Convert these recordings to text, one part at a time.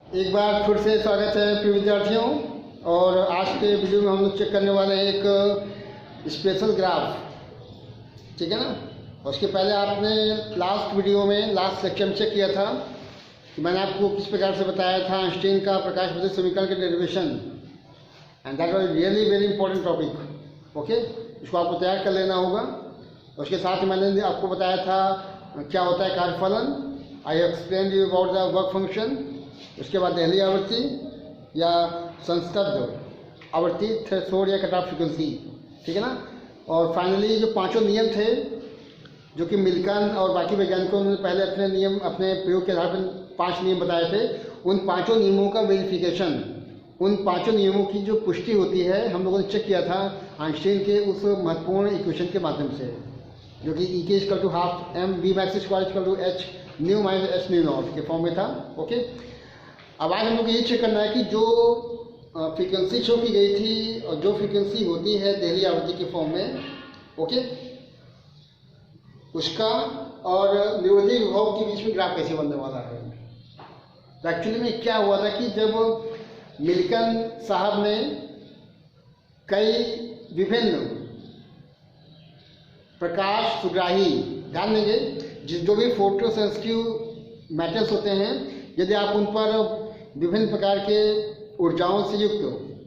एक बार फिर से स्वागत है प्रिय विद्यार्थियों। और आज के वीडियो में हम लोग चेक करने वाले हैं एक स्पेशल ग्राफ, ठीक है ना। उसके पहले आपने लास्ट वीडियो में लास्ट लेक्चर में चेक किया था कि मैंने आपको किस प्रकार से बताया था आइंस्टीन का प्रकाश वर्धित समीकरण के derivation, and that was really very important topic. Okay, इसको आपको तैयार कर लेना होगा। उसके साथ ही मैंने आपको बताया था क्या होता है कार्यफलन। I explain you about the work function. उसके बाद दहली आवृत्ति या संस्तब्ध आवृत्ति, थ्रेशोल्ड या कट ऑफ फ्रीक्वेंसी, ठीक है ना। और फाइनली जो पांचों नियम थे जो कि मिल्कन और बाकी वैज्ञानिकों ने पहले अपने नियम, अपने प्रयोग के आधार पर 5 नियम बताए थे, उन पांचों नियमों का वेरिफिकेशन, उन पांचों नियमों की जो पुष्टि होती है, हम लोगों ने चेक किया था आइंस्टीन के उस महत्वपूर्ण इक्वेशन के माध्यम से, जो कि E k = ½ m v max² = h new minus h new not के फॉर्म में था। ओके, अब आज हम लोग ये चेक करना है कि जो फ्रीक्वेंसी शो की गई थी और जो फ्रीक्वेंसी होती है दहली आवृत्ति के फॉर्म में, ओके, उसका और निरोधी विभव के बीच में ग्राफ कैसे बनने वाला है। तो एक्चुअली में क्या हुआ था कि जब मिल्कन साहब ने कई विभिन्न प्रकाश सुग्राही, ध्यान देंगे, जो भी फोटो सेंसिटिव मैटर्स होते हैं, यदि आप उन पर विभिन्न प्रकार के ऊर्जाओं से युक्त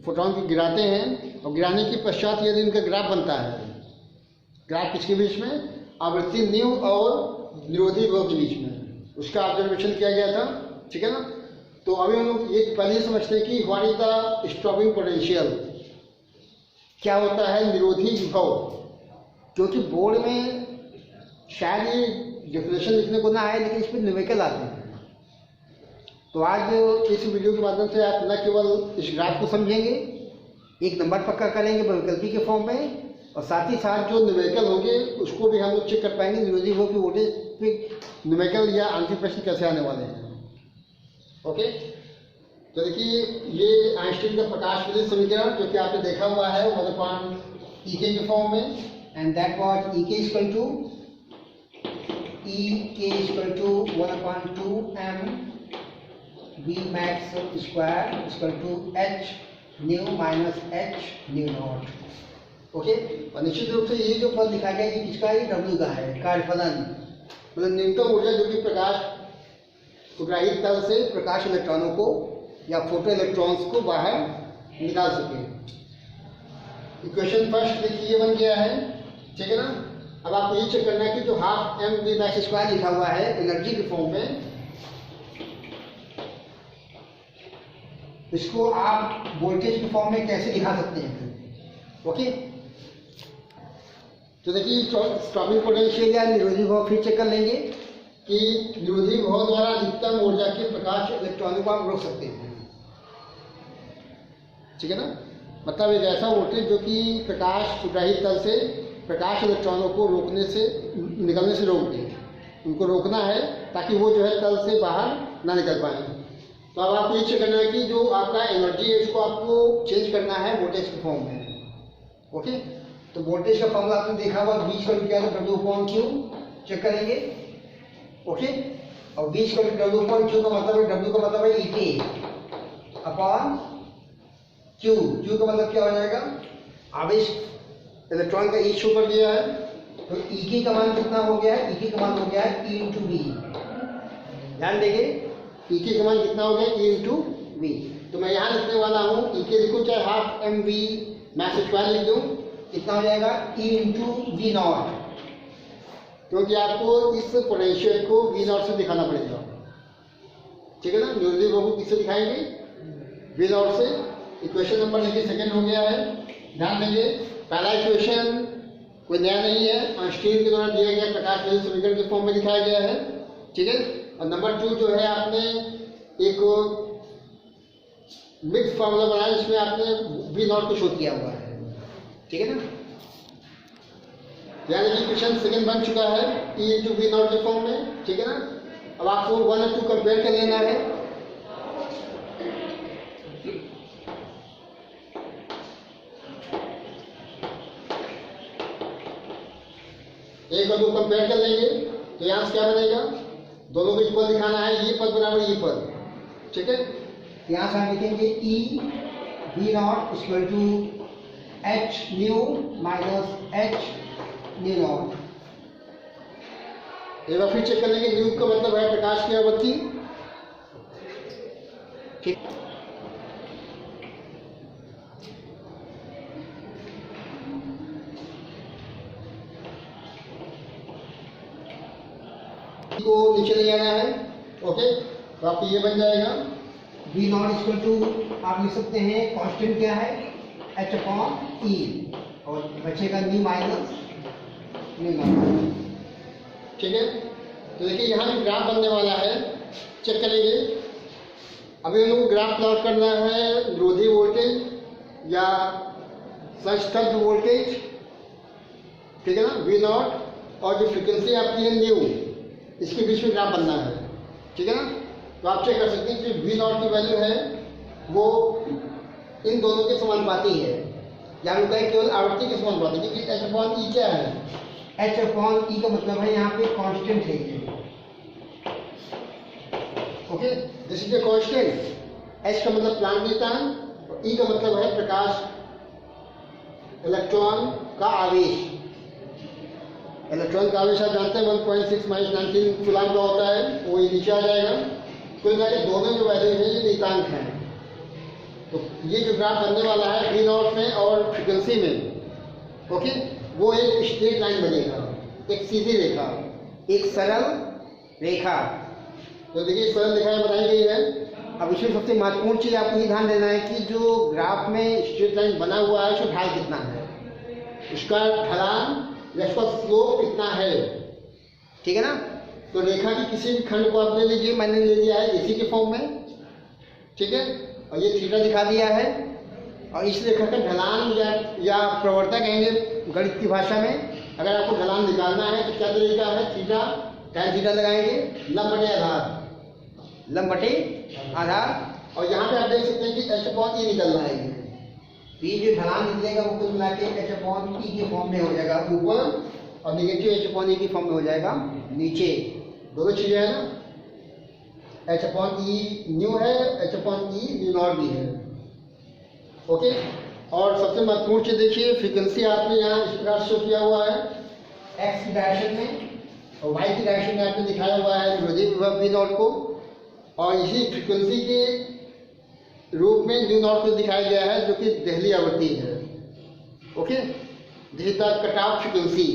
फोटोन को गिराते हैं और गिराने के पश्चात यदि उनका ग्राफ बनता है, ग्राफ किसके बीच में, आवृत्ति न्यू और निरोधी विभव के बीच में, उसका ऑब्जर्वेशन किया गया था, ठीक है ना। तो अभी हम लोग ये पहले समझते हैं कि what is the stopping potential, क्या होता है निरोधी विभव। क्योंकि बोर्ड में शायद ये डेफिनेशन लिखने को ना आए, लेकिन इसमें न्यूमेरिकल आते हैं। तो आज इस वीडियो के माध्यम से आप न केवल इस ग्राफ को समझेंगे, एक नंबर पक्का करेंगे बहुविकल्पी के फॉर्म में, और साथ ही साथ जो न्यूमेरिकल होंगे उसको भी हम लोग चेक कर पाएंगे निरोधी विभव की वोल्टेज पे न्यूमेरिकल या आंतरिक प्रश्न कैसे आने वाले हैं। ओके, तो देखिए ये आइंस्टीन का प्रकाश वर्धित समीकरण जो कि आपने देखा हुआ है 1/E के फॉर्म में, and that was E k = 1/2 m v max² = h new minus h new not. Okay, और निश्चित रूप से ये जो पद लिखा गया है किसका है, W का है, कार्यफलन, मतलब न्यूनतम ऊर्जा जो कि प्रकाश सुग्राहित तल से प्रकाश इलेक्ट्रॉनों को या फोटो इलेक्ट्रॉन्स को बाहर निकाल सके। इक्वेशन फर्स्ट देखिए ये बन गया है, ठीक है ना। अब आपको ये चेक करना है कि जो ½ m v max² लिखा हुआ है एनर्जी के फॉर्म में, इसको आप वोल्टेज के फॉर्म में कैसे दिखा सकते हैं। ओके, तो देखिए स्टॉपिंग पोटेंशियल या निरोधी विभव फिर चेक कर लेंगे कि निरोधी विभव द्वारा अधिकतम ऊर्जा के प्रकाश इलेक्ट्रॉनों को आप रोक सकते हैं, ठीक है ना। मतलब एक ऐसा वोल्टेज जो कि प्रकाश सुग्राहित तल से प्रकाश इलेक्ट्रॉनों को रोकने से, निकलने से रोक दे, उनको रोकना है ताकि वो जो है तल से बाहर ना निकल पाए। तो अब आपको ये चेक करना है कि जो आपका एनर्जी है इसको आपको चेंज करना है वोल्टेज के फॉर्म में। ओके, तो वोल्टेज का फॉर्मूला आपने देखा हुआ, V = W/Q, चेक करेंगे। ओके, और V = W/Q का मतलब है, W का मतलब है E k/Q, Q का मतलब क्या हो जाएगा, आवेश इलेक्ट्रॉन का E शो कर दिया है, तो E k का मान कितना हो गया है, E k का मान हो गया है E × V। ध्यान देंगे E k का मान कितना हो गया, E × V। तो मैं यहाँ लिखने वाला हूँ E k लिखूँ चाहे ½ m v max² लिख दूँ, कितना हो जाएगा E × V0, क्योंकि आपको इस पोटेंशियल को V0 से दिखाना पड़ेगा, ठीक है ना। निरोधी विभव को किससे दिखाएंगे, V0 से। इक्वेशन नंबर देखिए सेकंड हो गया है, ध्यान देंगे। पहला इक्वेशन कोई नया नहीं है, आइंस्टीन के द्वारा दिया गया प्रकाश वर्धित समीकरण के फॉर्म में दिखाया गया है, ठीक है। और नंबर 2 जो है आपने एक मिक्स फार्मूला बनाया जिसमें आपने V0 को शो किया हुआ है, ठीक है ना। यानी कि इक्वेशन सेकंड बन चुका है E × V0 के फॉर्म में, ठीक है ना। अब आपको 1 और 2 कंपेयर कर लेना है। एक और 2 कंपेयर कर लेंगे तो यहाँ से क्या बनेगा, दोनों को इक्वल दिखाना है, ये पद बराबर ये पद, ठीक है। यहाँ से हम लिखेंगे E V naught equal to H nu minus H nu naught. एक बार फिर चेक कर लेंगे, न्यू का मतलब है प्रकाश की आवृत्ति। ठीक, को नीचे ले आना है। ओके, तो आपको ये बन जाएगा वी नॉट इक्वल टू, आप लिख सकते हैं कांस्टेंट क्या है एच अपॉन ई, और बचेगा न्यू माइनस न्यू नॉट। ठीक है, तो देखिए यहाँ भी ग्राफ बनने वाला है, चेक करेंगे। अभी हम लोग को ग्राफ प्लॉट करना है विरोधी वोल्टेज या संस्तब्ध वोल्टेज, ठीक है ना, वी नॉट और जो फ्रीक्वेंसी आपकी है न्यू, इसके बीच में ग्राफ बनना है। ठीक है ना, तो आप चेक कर सकते हैं कि वी नॉट की वैल्यू है वो इन दोनों के समानुपाती है, या हम कहें केवल आवृत्ति के समानुपाती, क्योंकि एच अपॉन ई क्या है, एच अपॉन ई का मतलब है यहाँ पे कांस्टेंट है ये। Okay, this is a constant. H का मतलब प्लांटता, और ई का मतलब है प्रकाश इलेक्ट्रॉन का आवेश। इलेक्ट्रॉन का आवेश आप जानते हैं 1.6 - 19 कूलम का होता है, वो ये नीचे आ जाएगा। कुल मिला के दोनों जो वैल्यू है ये नियतांक हैं। तो ये जो ग्राफ बनने वाला है वी नॉट में और फ्रीक्वेंसी में, ओके, वो एक स्ट्रेट लाइन बनेगा, एक सीधी रेखा, एक सरल रेखा। तो देखिए सरल रेखा बनाई गई है। अब इसमें सबसे महत्वपूर्ण चीज़ आपको ये ध्यान देना है कि जो ग्राफ में स्ट्रेट लाइन बना हुआ है उसका ढाल कितना है, उसका ढलान या उसका स्लोप कितना है। ठीक है ना, तो रेखा की किसी भी खंड को आप ले लीजिए, मैंने ले लिया है इसी के फॉर्म में, ठीक है, और ये थीटा दिखा दिया है, और इस रेखा का ढलान या प्रवणता कहेंगे गणित की भाषा में। अगर आपको ढलान निकालना है तो क्या तरीका है, थीटा tan थीटा लगाएंगे, लंब बटे आधार, लंब बटे आधार, और यहाँ पे आप देख सकते हैं कि एच अपॉन ई निकल रहा है। ये जो ढलान निकलेगा वो कुल मिला के एच अपॉन ई के फॉर्म में हो जाएगा ऊपर, और निगेटिव एच अपॉन ई की फॉर्म में हो जाएगा नीचे। दोनों चीजें हैं ना, एच अपॉन ई न्यू है, H upon E new not भी है। ओके, और सबसे महत्वपूर्ण चीज देखिए, फ्रीक्वेंसी आपने यहाँ इस प्रकार शो किया हुआ है एक्स की डायरेक्शन में, और वाई की डायरेक्शन में आपने दिखाया हुआ है विरोधी विभव वी नॉट को, और इसी फ्रीक्वेंसी के रूप में न्यू नॉट को दिखाया गया है जो कि देहली आवृत्ति है। Okay, this is the cut off frequency,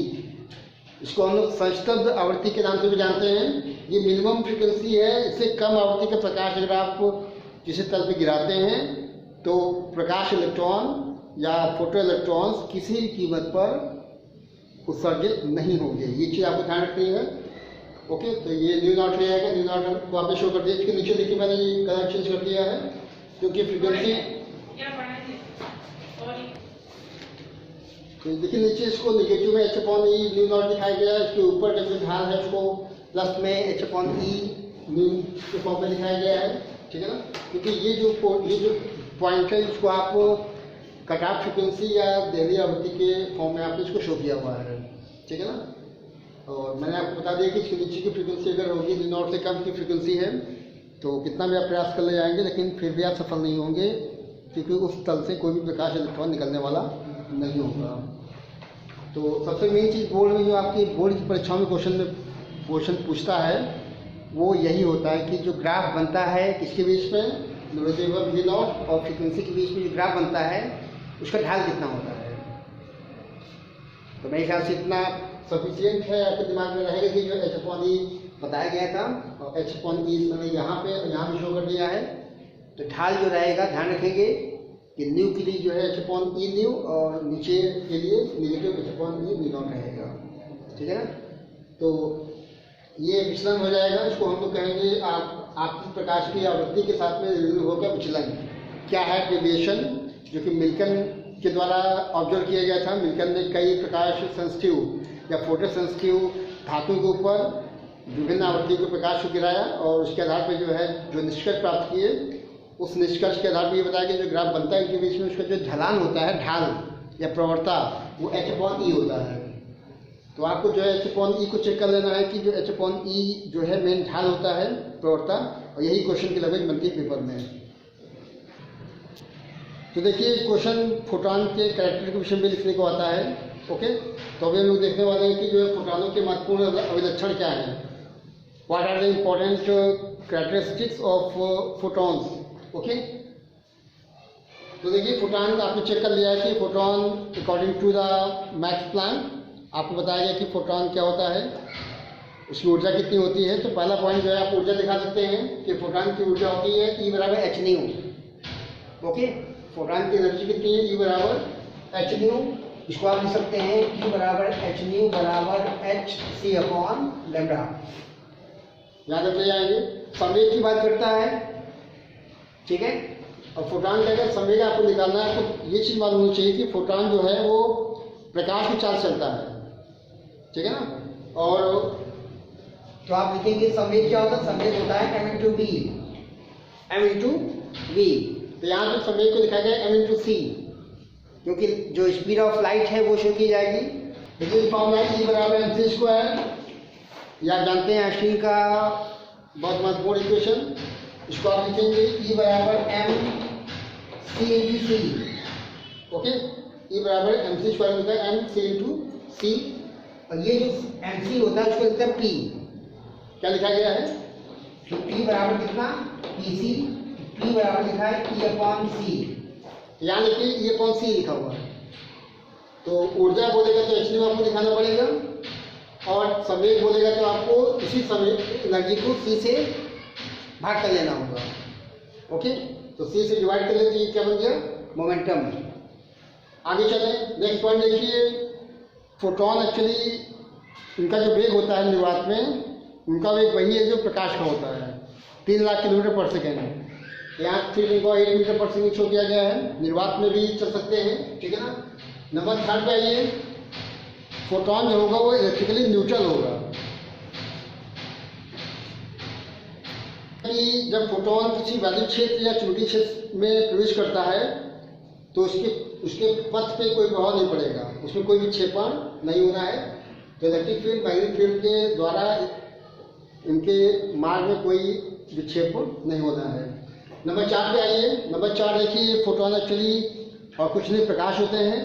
इसको हम लोग संस्तब्ध आवृत्ति के नाम से भी जानते हैं। ये मिनिमम फ्रीक्वेंसी है, इससे कम आवृत्ति का प्रकाश अगर आप किसी तल पे गिराते हैं तो प्रकाश इलेक्ट्रॉन या फोटो इलेक्ट्रॉन्स किसी भी कीमत पर उत्सर्जित नहीं होंगे। ये चीज़ आपको ध्यान रखनी है। ओके, तो ये न्यू नॉट ले आएगा, न्यू नॉट को आपने शो कर दिया। इसके नीचे देखिए मैंने ये कलर चेंज कर दिया है क्योंकि फ्रीक्वेंसी, तो देखिए नीचे इसको निगेटिव में H upon E new not दिखाया गया है, इसके ऊपर जो ढाल है उसको प्लस में एच अपॉन ई न्यू के फॉर्म में दिखाया गया है। ठीक है ना, क्योंकि ये जो पॉइंट है इसको आप कट ऑफ फ्रीक्वेंसी या देहली आवृत्ति के फॉर्म में आपने इसको शो किया हुआ है। ठीक है ना, और मैंने आपको बता दिया कि इसके नीचे की फ्रीक्वेंसी अगर होगी न्यू नॉट से कम की फ्रीक्वेंसी है तो कितना भी आप प्रयास कर ले जाएंगे लेकिन फिर भी आप सफल नहीं होंगे, क्योंकि उस तल से कोई भी प्रकाश इलेक्ट्रॉन निकलने वाला नहीं होगा। तो सबसे मेन चीज़ बोर्ड में जो आपकी बोर्ड की परीक्षाओं में क्वेश्चन पूछता है वो यही होता है कि जो ग्राफ बनता है किसके बीच में, विरोधी विभव वी नॉट और फ्रीक्वेंसी के बीच में जो ग्राफ बनता है उसका ढाल कितना होता है। तो मेरे ख्याल से इतना सफिशियंट है, आपके दिमाग में रहेगा कि जो एच अपॉन ई बताया गया था, और एच अपॉन ई मैंने यहाँ पे यहाँ भी शो कर दिया है। तो ढाल जो रहेगा ध्यान रखेंगे कि न्यू के लिए जो है एच अपॉन ई न्यू, और नीचे के लिए negative H upon E new not रहेगा। ठीक है ना, तो ये विचलन हो जाएगा, इसको हम लोग कहेंगे आपकी प्रकाश की आवृत्ति के साथ में विभव का विचलन। क्या है डेविएशन, जो कि मिल्कन के द्वारा ऑब्जर्व किया गया था। मिल्कन ने कई प्रकाश सेंसिटिव या फोटो सेंसिटिव धातु के ऊपर विभिन्न आवृत्तियों के प्रकाश को गिराया, और उसके आधार पर जो है जो निष्कर्ष प्राप्त किए, उस निष्कर्ष के आधार पर ये बताया कि जो ग्राफ बनता है इनके बीच में उसका जो ढलान होता है, ढाल या प्रवणता, वो एच अपॉन ई होता है। तो आपको जो है एच अपॉन ई को चेक कर लेना है कि जो एच अपॉन ई जो है मेन ढाल होता है, प्रवणता, और यही क्वेश्चन की लगभग बनती है पेपर में। तो देखिए क्वेश्चन फोटॉन के कैरेक्टर के विषय में लिखने को आता है। ओके, तो अभी हम लोग देखने वाले हैं कि जो है फोटॉनों के महत्वपूर्ण अभिलक्षण क्या हैं, what are the important characteristics of photons. Okay, तो देखिए फोटॉन आपने चेक कर लिया है कि photon according to the Max Planck आपको बताया गया कि फोटॉन क्या होता है, उसकी ऊर्जा कितनी होती है। तो पहला पॉइंट जो है आप ऊर्जा दिखा सकते हैं कि फोटॉन की ऊर्जा होती है E बराबर एच न्यू। ओके, फोटॉन की एनर्जी कितनी है, E बराबर एच न्यू। इसको आप लिख सकते हैं E बराबर एच न्यू बराबर एच सी अपॉन लेमडा। याद रख ले जाएंगे, संवेग की बात करता है, ठीक है। और फोटॉन का अगर संवेग आपको निकालना है तो ये चीज़ मालूम होनी चाहिए कि फोटॉन जो है वो प्रकाश की चाल चलता है, ठीक है ना। और तो आप लिखेंगे संवेग क्या होता है, संवेग होता है m into V, m into V. तो यहाँ पे संवेग को लिखा गया m इंटू सी, क्योंकि जो स्पीड ऑफ लाइट है वो शो की जाएगी। देखिए फॉर्मूला है E बराबर एम सी स्क्वायर, ये आप जानते हैं आइंस्टीन का बहुत महत्वपूर्ण इक्वेशन। इसको आप लिखेंगे E बराबर एम सी इंटू सी। ओके, E बराबर एम सी स्क्वायर होता है एम सी इंटू सी, और ये जो एम सी होता है उसको लिखते हैं पी। क्या लिखा गया है, तो P बराबर कितना, पी सी। P बराबर लिखा है E अपॉन सी, यहाँ लिखिए E अपॉन सी लिखा हुआ है। तो ऊर्जा बोलेगा तो एच न्यू आपको दिखाना पड़ेगा, और संवेग बोलेगा तो आपको इसी संवेग एनर्जी को C से भाग कर लेना होगा। ओके, तो C से डिवाइड कर लेते हैं, ये क्या बन गया, मोमेंटम। आगे चले, नेक्स्ट पॉइंट देखिए, फोटॉन एक्चुअली इनका जो वेग होता है निर्वात में, उनका वेग वही है जो प्रकाश का होता है, 3 लाख किलोमीटर पर सेकेंड। यहाँ 3.8 मीटर पर सेकेंड शो किया गया है, निर्वात में भी चल सकते हैं, ठीक है ना। नंबर 3 पे आइए, फोटॉन जो होगा वो इलेक्ट्रिकली न्यूट्रल होगा। कि जब फोटॉन किसी वैद्युत क्षेत्र या चुंबकीय क्षेत्र में प्रवेश करता है तो उसके पथ पे कोई प्रभाव नहीं पड़ेगा, उसमें कोई विक्षेपण नहीं होना है। तो इलेक्ट्रिक फील्ड मैग्नेटिक फील्ड के द्वारा इनके मार्ग में कोई विक्षेपण नहीं होना है। नंबर 4 पे आइए, नंबर 4 देखिए, फोटॉन एक्चुअली और कुछ नहीं प्रकाश होते हैं,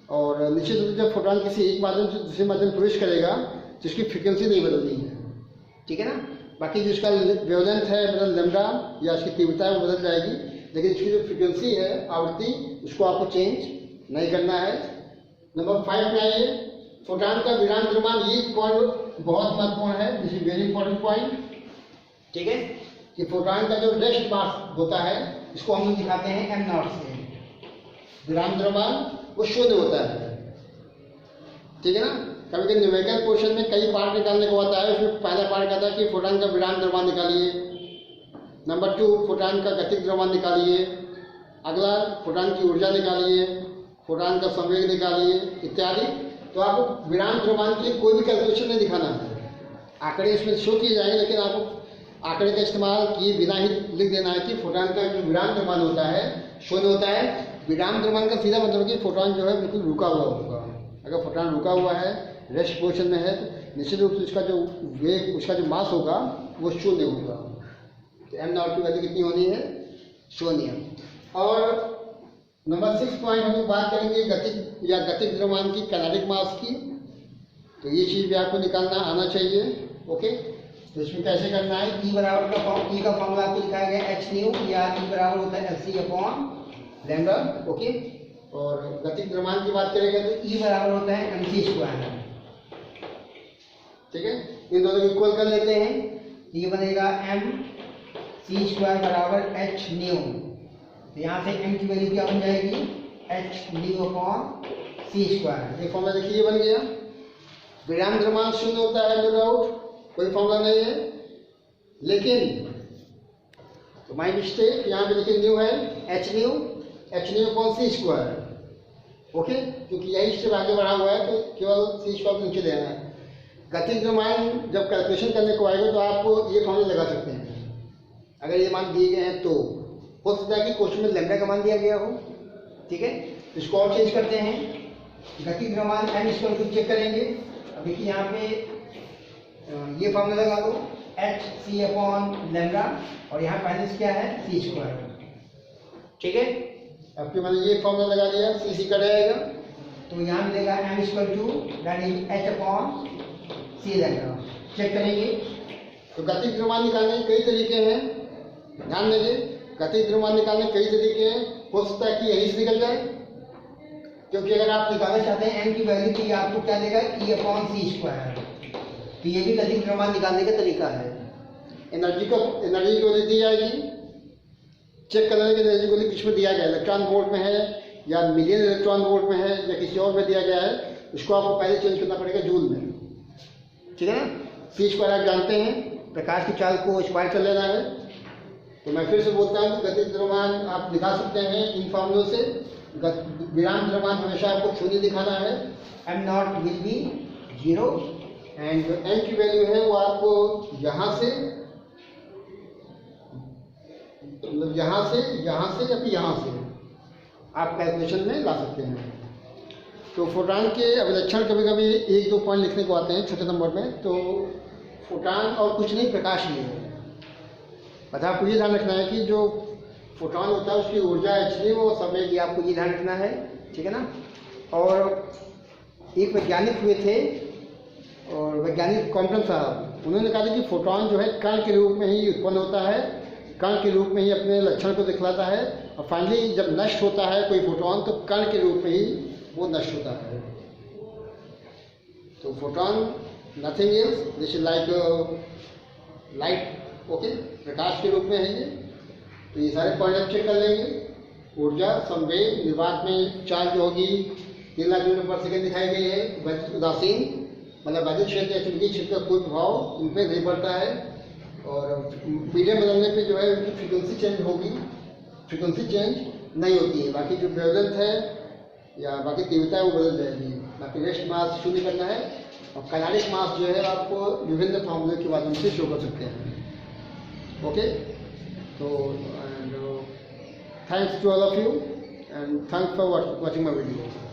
और निश्चित रूप से जब फोटॉन किसी एक माध्यम से दूसरे माध्यम में प्रवेश करेगा तो इसकी फ्रिक्वेंसी नहीं बदलती है, ठीक है ना। बाकी जो इसका वेवलेंथ है मतलब लेमडा या इसकी तीव्रता है वो बदल जाएगी, लेकिन इसकी जो फ्रिक्वेंसी है आवृत्ति उसको आपको चेंज नहीं करना है। नंबर 5 पे आइए, फोटॉन का विराम द्रव्यमान, ये पॉइंट बहुत महत्वपूर्ण है, this is very important point, ठीक है। कि फोटॉन का जो रेस्ट मास होता है इसको हम लोग दिखाते हैं m नॉट से, विराम द्रव्यमान वो शून्य होता है, ठीक है ना। कभी कभी न्यूमेरिकल क्वेश्चन में कई पार्ट निकालने को आता है, उसमें पहला पार्ट कहता है कि फोटॉन का विराम द्रव्यमान निकालिए, नंबर 2 फोटॉन का गतिज द्रव्यमान निकालिए, अगला फोटॉन की ऊर्जा निकालिए, फोटॉन का संवेग निकालिए इत्यादि। तो आपको विराम द्रव्यमान की कोई भी कैलकुलेशन नहीं दिखाना है, आंकड़े इसमें शो किए जाएंगे, लेकिन आपको आंकड़े का इस्तेमाल किए बिना ही लिख देना है कि फोटॉन का जो विराम द्रव्यमान होता है शून्य होता है। विराम द्रव्यमान का सीधा मतलब कि फोटॉन जो है बिल्कुल रुका हुआ होगा। अगर फोटॉन रुका हुआ है, रेस्ट पोजिशन में है, तो निश्चित रूप से उसका जो वेग, उसका जो मास होगा वो शून्य होगा। तो एम नॉट की वैल्यू कितनी होनी है, शून्य। और नंबर 6 पॉइंट हम लोग बात करेंगे गतिज या गतिज द्रव्यमान की, कैनेटिक मास की। तो ये चीज़ भी आपको निकालना आना चाहिए। ओके, तो इसमें कैसे करना है, E बराबर का E का फॉर्मूला आपको लिखा गया एच न्यू, या E बराबर होता है H C upon lambda. Okay, और गतिज द्रव्यमान की बात करेंगे तो E बराबर होता है एम सी स्क्वायर, ठीक है। इन दोनों को इक्वल कर लेते हैं, ये बनेगा एम सी स्क्वायर बराबर एच न्यू। तो यहाँ से m की वैल्यू क्या बन जाएगी, एच न्यू अपॉन सी स्क्वायर। ये फॉर्मूला देखिए बन गया। विराम द्रव्यमान शून्य होता है, नो डाउट, कोई फॉर्मूला नहीं है, लेकिन तो माई मिस्टेक, यहाँ पे देखिए न्यू है, एच न्यू अपॉन सी स्क्वायर। ओके, क्योंकि यही स्टेप आगे बढ़ा हुआ है तो केवल सी स्क्वायर नीचे देना है। गतिज द्रव्यमान जब कैलकुलेशन करने को आएगा तो आप ये फॉर्मूला लगा सकते हैं। अगर ये मान दिए गए हैं तो हो सकता है कि क्वेश्चन में लैम्डा का मान दिया गया हो, ठीक है। इसको और चेंज करते हैं, गतिज द्रव्यमान एम स्क्वायर को चेक करेंगे। अब देखिए यहाँ पे ये फॉर्मूला लगा दो, एच सी अपॉन लैम्डा, और यहाँ माइनस क्या है, सी स्क्वायर, ठीक है। आपके मैंने ये फॉर्मूला लगा दिया, CC कट आएगा तो यहाँ मिलेगा m equal to that is h upon c रहेगा। चेक करेंगे तो गतिज द्रव्यमान निकालने के कई तरीके हैं, ध्यान देंगे। गतिज द्रव्यमान निकालने के कई तरीके हैं, हो सकता है कि यही से निकल जाए, क्योंकि अगर आप निकालना चाहते हैं m की वैल्यू तो ये आपको क्या देगा e अपॉन c स्क्वायर। तो ये भी गतिज द्रव्यमान निकालने का तरीका है। एनर्जी की वैल्यू दी जाएगी, चेक कर लेंगे कि एनर्जी को किस में दिया गया है, इलेक्ट्रॉन वोल्ट में है या मिलियन इलेक्ट्रॉन वोल्ट में है या किसी और में दिया गया है, उसको आपको पहले चेंज करना पड़ेगा जूल में, ठीक है ना। C स्क्वायर आप जानते हैं, प्रकाश की चाल को स्क्वायर कर लेना है। तो मैं फिर से बोलता हूँ कि गतिज द्रव्यमान आप दिखा सकते हैं इन फॉर्मूलों से। विराम द्रव्यमान हमेशा आपको शून्य दिखाना है, m not will be 0 and जो m की वैल्यू है वो आपको यहाँ से मतलब यहाँ से या फिर यहाँ से आप कैलकुलेशन में ला सकते हैं। तो फोटॉन के अभिलक्षण कभी कभी 1-2 पॉइंट लिखने को आते हैं छोटे नंबर में। तो फोटॉन और कुछ नहीं, प्रकाश ही है। अच्छा, आपको ये ध्यान रखना है कि जो फोटॉन होता है उसकी ऊर्जा एक्चुअली वो समय की, आपको ये ध्यान रखना है, ठीक है ना। और एक वैज्ञानिक हुए थे और वैज्ञानिक कॉम्पटन साहब, उन्होंने कहा था कि फोटॉन जो है कण के रूप में ही उत्पन्न होता है, कण के रूप में ही अपने लक्षण को दिखलाता है, और फाइनली जब नष्ट होता है कोई फोटॉन तो कण के रूप में ही वो नष्ट होता है। तो photon nothing else, this is like light, okay, प्रकाश के रूप में है ये। तो ये सारे पॉइंट आप चेक कर लेंगे। ऊर्जा, संवेग, निर्वात में चार्ज जो होगी 3 लाख मीटर पर सेकेंड दिखाई गई है। उदासीन मतलब वैद्युत क्षेत्र या चुंबकीय क्षेत्र का कोई प्रभाव इन पर नहीं पड़ता है। और मीडियम बदलने पे जो है उनकी फ्रीक्वेंसी चेंज होगी, फ्रीक्वेंसी चेंज नहीं होती है। बाकी जो वेवलेंथ है या बाकी तीव्रता है वो बदल जाएगी। बाकी रेस्ट मास शून्य करना है, और काइनेटिक मास जो है आपको विभिन्न फॉर्मूले के माध्यम से शो कर सकते हैं, ओके। तो thanks to all of you and thanks for watching my video.